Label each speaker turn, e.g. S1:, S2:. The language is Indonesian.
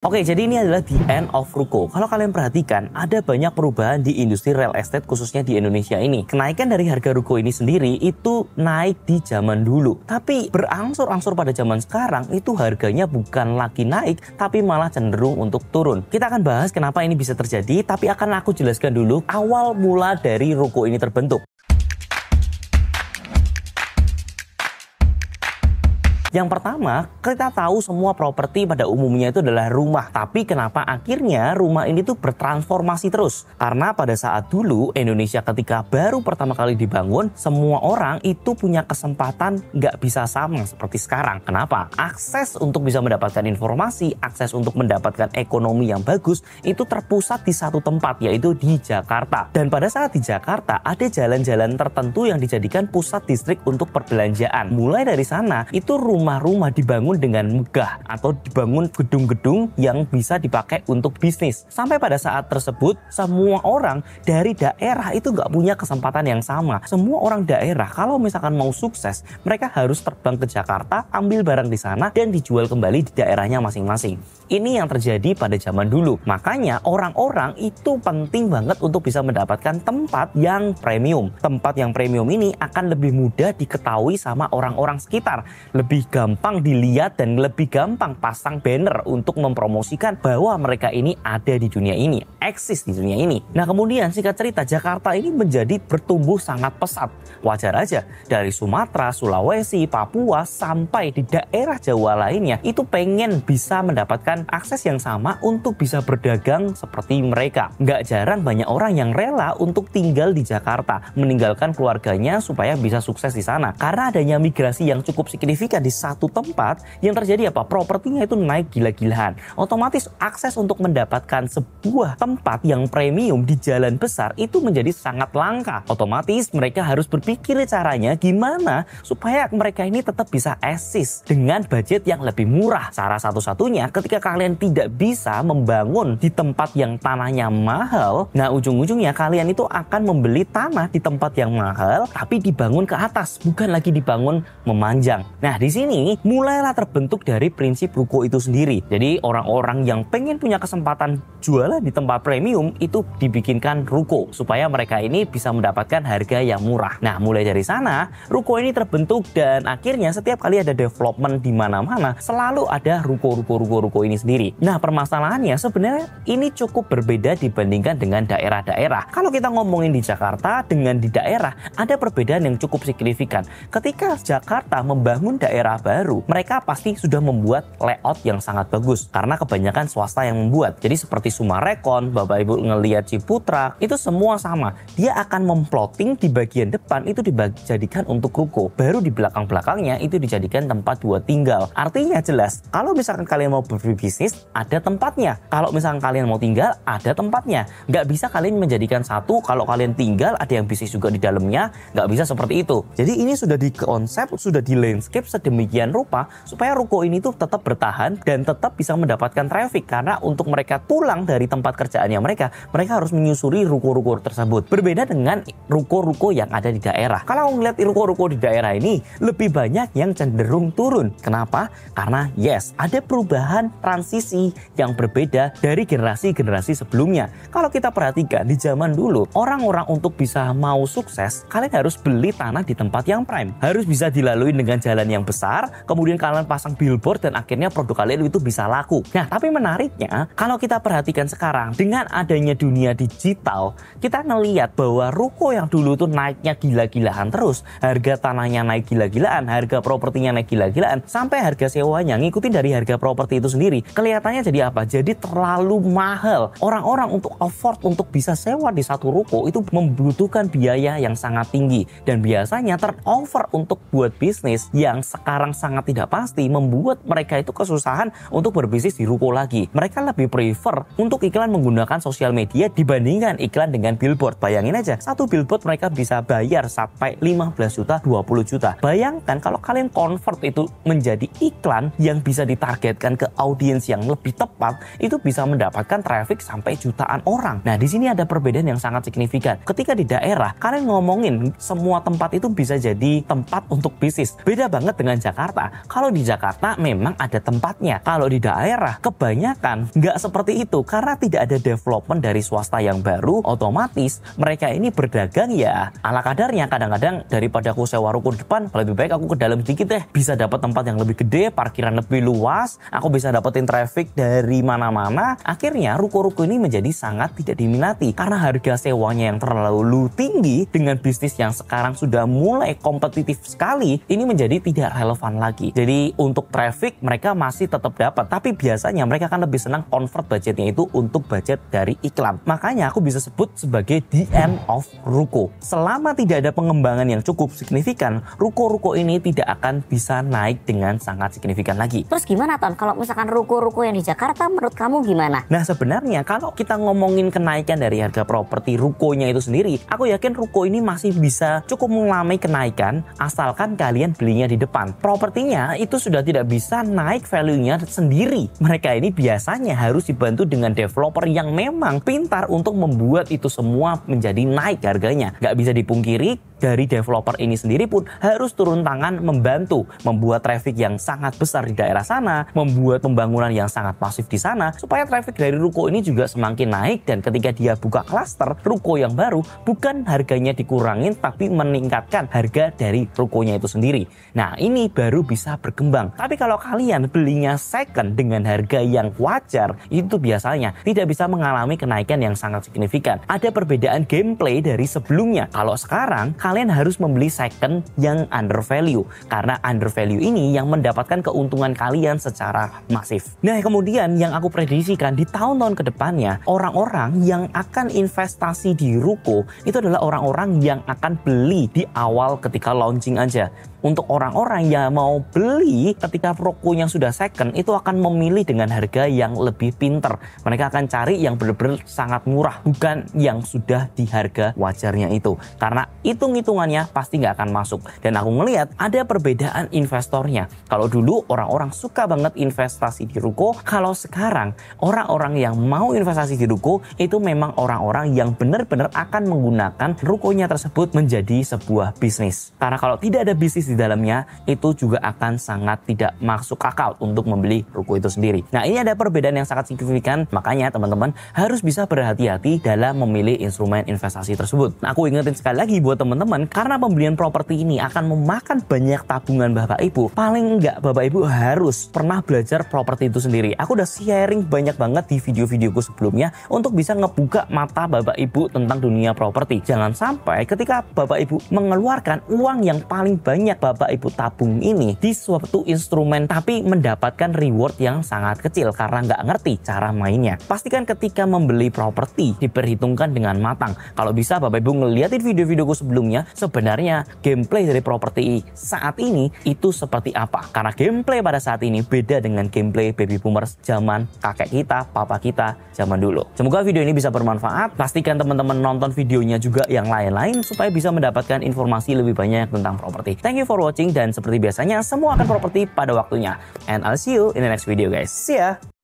S1: Oke, jadi ini adalah the end of ruko. Kalau kalian perhatikan, ada banyak perubahan di industri real estate khususnya di Indonesia ini. Kenaikan dari harga ruko ini sendiri itu naik di zaman dulu. Tapi berangsur-angsur pada zaman sekarang itu harganya bukan lagi naik, tapi malah cenderung untuk turun. Kita akan bahas kenapa ini bisa terjadi, tapi akan aku jelaskan dulu awal mula dari ruko ini terbentuk. Yang pertama, kita tahu semua properti pada umumnya itu adalah rumah. Tapi kenapa akhirnya rumah ini tuh bertransformasi terus? Karena pada saat dulu Indonesia ketika baru pertama kali dibangun, semua orang itu punya kesempatan nggak bisa sama seperti sekarang. Kenapa? Akses untuk bisa mendapatkan informasi, akses untuk mendapatkan ekonomi yang bagus, itu terpusat di satu tempat, yaitu di Jakarta. Dan pada saat di Jakarta, ada jalan-jalan tertentu yang dijadikan pusat distrik untuk perbelanjaan. Mulai dari sana, itu rumah-rumah dibangun dengan megah atau dibangun gedung-gedung yang bisa dipakai untuk bisnis. Sampai pada saat tersebut, semua orang dari daerah itu nggak punya kesempatan yang sama. Semua orang daerah kalau misalkan mau sukses, mereka harus terbang ke Jakarta, ambil barang di sana, dan dijual kembali di daerahnya masing-masing. Ini yang terjadi pada zaman dulu. Makanya orang-orang itu penting banget untuk bisa mendapatkan tempat yang premium. Tempat yang premium ini akan lebih mudah diketahui sama orang-orang sekitar. Lebih gampang dilihat dan lebih gampang pasang banner untuk mempromosikan bahwa mereka ini ada di dunia ini, eksis di dunia ini. Nah kemudian singkat cerita, Jakarta ini menjadi bertumbuh sangat pesat. Wajar aja, dari Sumatera, Sulawesi, Papua, sampai di daerah Jawa lainnya, itu pengen bisa mendapatkan akses yang sama untuk bisa berdagang seperti mereka. Nggak jarang banyak orang yang rela untuk tinggal di Jakarta, meninggalkan keluarganya supaya bisa sukses di sana. Karena adanya migrasi yang cukup signifikan di satu tempat, yang terjadi apa? Propertinya itu naik gila-gilaan. Otomatis akses untuk mendapatkan sebuah tempat yang premium di jalan besar itu menjadi sangat langka. Otomatis mereka harus berpikir caranya gimana supaya mereka ini tetap bisa eksis dengan budget yang lebih murah. Cara satu-satunya ketika kalian tidak bisa membangun di tempat yang tanahnya mahal, nah ujung-ujungnya kalian itu akan membeli tanah di tempat yang mahal tapi dibangun ke atas, bukan lagi dibangun memanjang. Nah di sini mulailah terbentuk dari prinsip ruko itu sendiri. Jadi orang-orang yang pengen punya kesempatan jualan di tempat premium itu dibikinkan ruko supaya mereka ini bisa mendapatkan harga yang murah. Nah mulai dari sana ruko ini terbentuk dan akhirnya setiap kali ada development di mana-mana selalu ada ruko ini sendiri. Nah permasalahannya sebenarnya ini cukup berbeda dibandingkan dengan daerah-daerah. Kalau kita ngomongin di Jakarta dengan di daerah, ada perbedaan yang cukup signifikan. Ketika Jakarta membangun daerah baru, mereka pasti sudah membuat layout yang sangat bagus karena kebanyakan swasta yang membuat. Jadi seperti Sumarekon, Bapak Ibu ngelihat Ciputra, itu semua sama. Dia akan memplotting di bagian depan itu dijadikan untuk ruko. Baru di belakang-belakangnya itu dijadikan tempat buat tinggal. Artinya jelas, kalau misalkan kalian mau berbisnis, ada tempatnya. Kalau misalkan kalian mau tinggal, ada tempatnya. Nggak bisa kalian menjadikan satu, kalau kalian tinggal ada yang bisnis juga di dalamnya, nggak bisa seperti itu. Jadi ini sudah dikonsep, sudah di landscape sedemikian rupa supaya ruko ini tuh tetap bertahan dan tetap bisa mendapatkan traffic. Karena untuk mereka pulang dari tempat kerjaannya mereka harus menyusuri ruko-ruko tersebut. Berbeda dengan ruko-ruko yang ada di daerah. Kalau ngeliat ruko-ruko di daerah ini lebih banyak yang cenderung turun. Kenapa? Karena yes, ada perubahan transisi yang berbeda dari generasi-generasi sebelumnya. Kalau kita perhatikan di zaman dulu, orang-orang untuk bisa mau sukses, kalian harus beli tanah di tempat yang prime. Harus bisa dilalui dengan jalan yang besar, kemudian kalian pasang billboard dan akhirnya produk kalian itu bisa laku. Nah, tapi menariknya, kalau kita perhatikan sekarang, dengan adanya dunia digital, kita ngelihat bahwa ruko yang dulu tuh naiknya gila-gilaan terus, harga tanahnya naik gila-gilaan, harga propertinya naik gila-gilaan, sampai harga sewanya ngikutin dari harga properti itu sendiri. Kelihatannya jadi apa? Jadi terlalu mahal. Orang-orang untuk afford untuk bisa sewa di satu ruko itu membutuhkan biaya yang sangat tinggi. Dan biasanya turnover untuk buat bisnis yang sekarang sangat tidak pasti membuat mereka itu kesusahan untuk berbisnis di ruko lagi. Mereka lebih prefer untuk iklan menggunakan sosial media dibandingkan iklan dengan billboard. Bayangin aja, satu billboard mereka bisa bayar sampai 15 juta, 20 juta. Bayangkan kalau kalian convert itu menjadi iklan yang bisa ditargetkan ke audiens yang lebih tepat, itu bisa mendapatkan traffic sampai jutaan orang. Nah, di sini ada perbedaan yang sangat signifikan. Ketika di daerah, kalian ngomongin semua tempat itu bisa jadi tempat untuk bisnis. Beda banget dengan Jakarta. Kalau di Jakarta memang ada tempatnya. Kalau di daerah, kebanyakan nggak seperti itu. Karena tidak ada development dari swasta yang baru, otomatis mereka ini berdagang ya ala kadarnya. Kadang-kadang daripada aku sewa ruko depan, lebih baik aku ke dalam dikit deh. Bisa dapat tempat yang lebih gede, parkiran lebih luas, aku bisa dapetin traffic dari mana-mana. Akhirnya ruko-ruko ini menjadi sangat tidak diminati karena harga sewanya yang terlalu tinggi dengan bisnis yang sekarang sudah mulai kompetitif sekali, ini menjadi tidak relevan lagi. Jadi untuk traffic mereka masih tetap dapat, tapi biasanya mereka akan lebih senang convert budgetnya itu untuk budget dari iklan. Makanya aku bisa sebut sebagai the end of ruko. Selama tidak ada pengembangan yang cukup signifikan, ruko-ruko ini tidak akan bisa naik dengan sangat signifikan lagi.
S2: Terus gimana Ton? Kalau misalkan ruko-ruko yang di Jakarta menurut kamu gimana?
S1: Nah, sebenarnya kalau kita ngomongin kenaikan dari harga properti rukonya itu sendiri, aku yakin ruko ini masih bisa cukup mengalami kenaikan asalkan kalian belinya di depan. Propertinya itu sudah tidak bisa naik value-nya sendiri. Mereka ini biasanya harus dibantu dengan developer yang memang pintar untuk membuat itu semua menjadi naik harganya. Nggak bisa dipungkiri, dari developer ini sendiri pun harus turun tangan membantu membuat traffic yang sangat besar di daerah sana, membuat pembangunan yang sangat masif di sana, supaya traffic dari ruko ini juga semakin naik. Dan ketika dia buka klaster ruko yang baru, bukan harganya dikurangin tapi meningkatkan harga dari rukonya itu sendiri. Nah, ini baru bisa berkembang. Tapi kalau kalian belinya second dengan harga yang wajar, itu biasanya tidak bisa mengalami kenaikan yang sangat signifikan. Ada perbedaan gameplay dari sebelumnya. Kalau sekarang kalian harus membeli second yang under value, karena under value ini yang mendapatkan keuntungan kalian secara masif. Nah, kemudian yang aku prediksikan di tahun-tahun kedepannya, orang-orang yang akan investasi di ruko itu adalah orang-orang yang akan beli di awal ketika launching aja. Untuk orang-orang yang mau beli ketika rukonya sudah second, itu akan memilih dengan harga yang lebih pinter. Mereka akan cari yang benar-benar sangat murah, bukan yang sudah di harga wajarnya itu. Karena hitung-hitungannya pasti nggak akan masuk. Dan aku ngelihat ada perbedaan investornya. Kalau dulu orang-orang suka banget investasi di ruko, kalau sekarang orang-orang yang mau investasi di ruko itu memang orang-orang yang benar-benar akan menggunakan rukonya tersebut menjadi sebuah bisnis. Karena kalau tidak ada bisnis di dalamnya, itu juga akan sangat tidak masuk akal untuk membeli ruko itu sendiri. Nah, ini ada perbedaan yang sangat signifikan. Makanya teman-teman harus bisa berhati-hati dalam memilih instrumen investasi tersebut. Nah, aku ingetin sekali lagi buat teman-teman, karena pembelian properti ini akan memakan banyak tabungan Bapak Ibu. Paling enggak Bapak Ibu harus pernah belajar properti itu sendiri. Aku udah sharing banyak banget di video-videoku sebelumnya untuk bisa ngebuka mata Bapak Ibu tentang dunia properti. Jangan sampai ketika Bapak Ibu mengeluarkan uang yang paling banyak Bapak Ibu tabung ini di suatu instrumen tapi mendapatkan reward yang sangat kecil karena nggak ngerti cara mainnya. Pastikan ketika membeli properti diperhitungkan dengan matang. Kalau bisa Bapak Ibu ngeliatin video-videoku sebelumnya, sebenarnya gameplay dari properti saat ini itu seperti apa. Karena gameplay pada saat ini beda dengan gameplay baby boomers zaman kakek kita, papa kita zaman dulu. Semoga video ini bisa bermanfaat. Pastikan teman-teman nonton videonya juga yang lain-lain supaya bisa mendapatkan informasi lebih banyak tentang properti. Thank you for watching, dan seperti biasanya semua akan properti pada waktunya. And I'll see you in the next video guys. See ya!